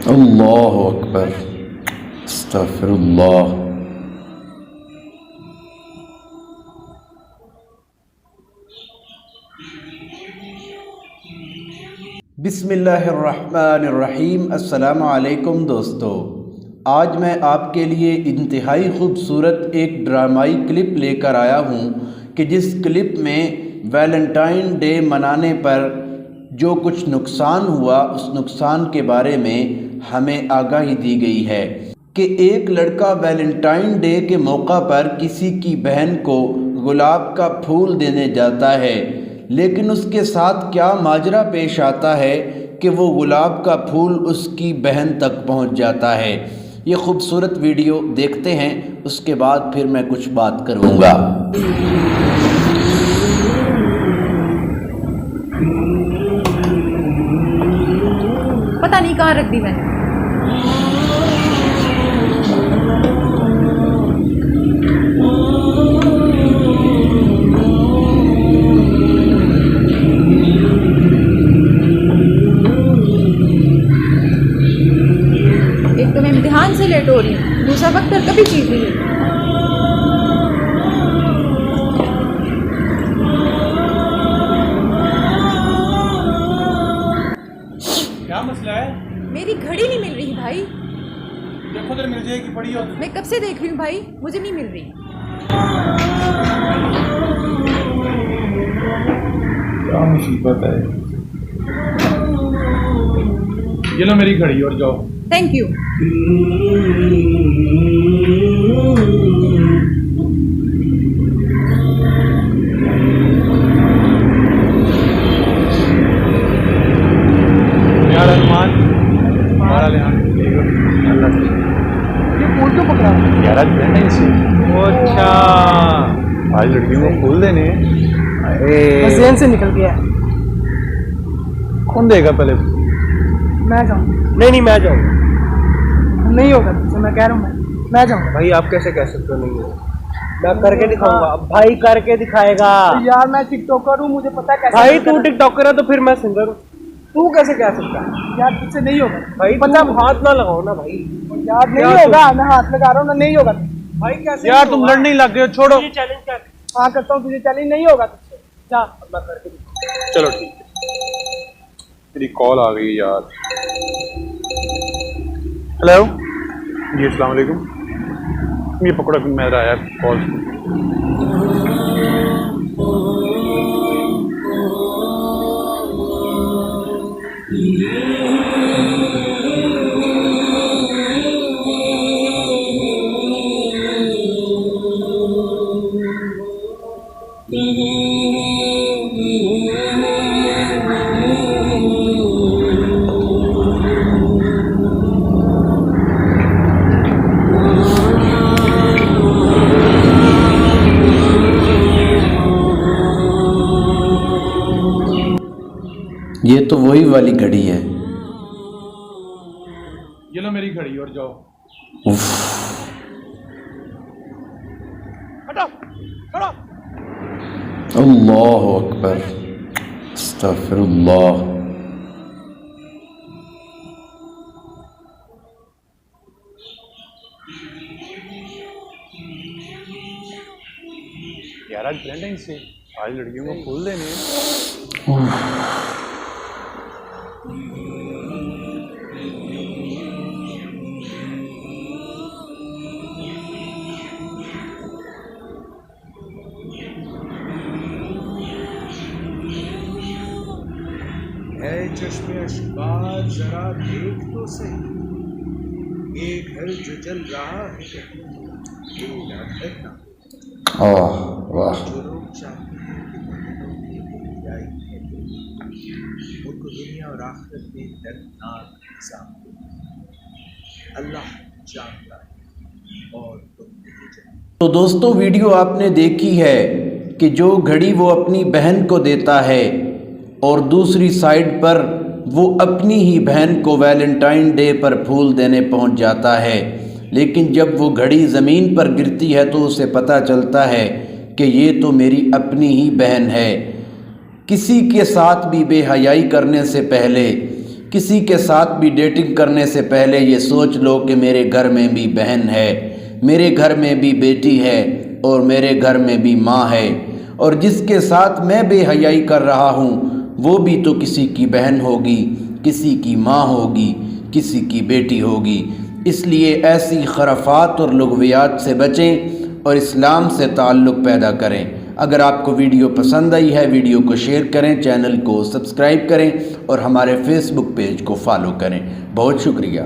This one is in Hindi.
अल्लाहु अकबर, अस्तगफिरुल्लाह। बिस्मिल्लाहिर्रहमानिर्रहीम। अस्सलामु अलैकुम दोस्तों, आज मैं आपके लिए इंतहाई खूबसूरत एक ड्रामाई क्लिप लेकर आया हूँ कि जिस क्लिप में वैलेंटाइन डे मनाने पर जो कुछ नुकसान हुआ उस नुकसान के बारे में हमें आगाही दी गई है कि एक लड़का वैलेंटाइन डे के मौका पर किसी की बहन को गुलाब का फूल देने जाता है, लेकिन उसके साथ क्या माजरा पेश आता है कि वो गुलाब का फूल उसकी बहन तक पहुंच जाता है। ये खूबसूरत वीडियो देखते हैं, उसके बाद फिर मैं कुछ बात करूंगा। पता नहीं कहाँ रख दी मैंने। एक तो मैं इम्तिहान से लेट हो रही हूँ, दूसरा वक्त पर कभी चीज नहीं है। क्या मसला है? मेरी घड़ी नहीं मिल रही भाई। देखो तेरे मिल जाएगी, पड़ी हो। मैं कब से देख रही हूँ भाई, मुझे नहीं मिल रही। क्या मुसीबत है। ये लो मेरी घड़ी और जाओ। Thank you. यार रहमान हमारा ले अल्लाह से। ये फूल क्यों पकड़ा? यार आज है इसे। अच्छा, आज लड़कियों को फूल देने बस जेन से निकल गया। कौन देगा पहले? मैं जाऊँ? नहीं मैं जाऊँगा। नहीं होगा तुझसे, मैं कह रहा हूँ मैं जाऊँगा। भाई आप कैसे कह सकते हो नहीं होगा? मैं करके दिखाऊंगा। भाई करके दिखाएगा। यार मैं टिकटॉकर हूँ, मुझे पता है कैसे। भाई तू टिकटॉकर है तो फिर मैं सिंगर हूँ। तू कैसे कह सकता है? यार तुझसे नहीं होगा भाई पता। हाथ ना लगाओ ना भाई। यार नहीं होगा, मैं हाथ लगा रहा हूँ ना, नहीं होगा। भाई कैसे यार तुम लड़ने लग गए हो, छोड़ो। चैलेंज कर। हाँ करता हूँ, तुझे चैलेंज नहीं होगा तुझसे। जा मैं करके दिखाऊंगा। चलो ठीक है। मेरी कॉल आ गई यार। हेलो जी, अस्सलाम वालेकुम। ये पकड़ो मेरा यार कॉल। ये तो वही वाली घड़ी है। ये लो मेरी घड़ी और जाओ। अल्लाहु अकबर, अस्तगफिरुल्लाह। यार आज वैलेंटाइन से, आज लड़कियों को फूल देने हैं। है चश्मे अशबार जरा देख तो सही, एक घर जो जल रहा है ये ना डरना। वाह, जो लोग चाहते हैं कि दुनिया में जाए उनको दुनिया और आखिरत में दर्दनाक हिसाब अल्लाह जानता है और तुम नहीं जानते। तो दोस्तों वीडियो आपने देखी है कि जो घड़ी वो अपनी बहन को देता है और दूसरी साइड पर वो अपनी ही बहन को वैलेंटाइन डे पर फूल देने पहुंच जाता है, लेकिन जब वो घड़ी ज़मीन पर गिरती है तो उसे पता चलता है कि ये तो मेरी अपनी ही बहन है। किसी के साथ भी बेहयाई करने से पहले किसी के साथ भी डेटिंग करने से पहले ये सोच लो कि मेरे घर में भी बहन है, मेरे घर में भी बेटी है और मेरे घर में भी माँ है, और जिसके साथ मैं बेहयाई कर रहा हूँ वो भी तो किसी की बहन होगी, किसी की माँ होगी, किसी की बेटी होगी। इसलिए ऐसी खराफात और लुग़वियात से बचें और इस्लाम से ताल्लुक़ पैदा करें। अगर आपको वीडियो पसंद आई है, वीडियो को शेयर करें, चैनल को सब्सक्राइब करें और हमारे फेसबुक पेज को फॉलो करें। बहुत शुक्रिया।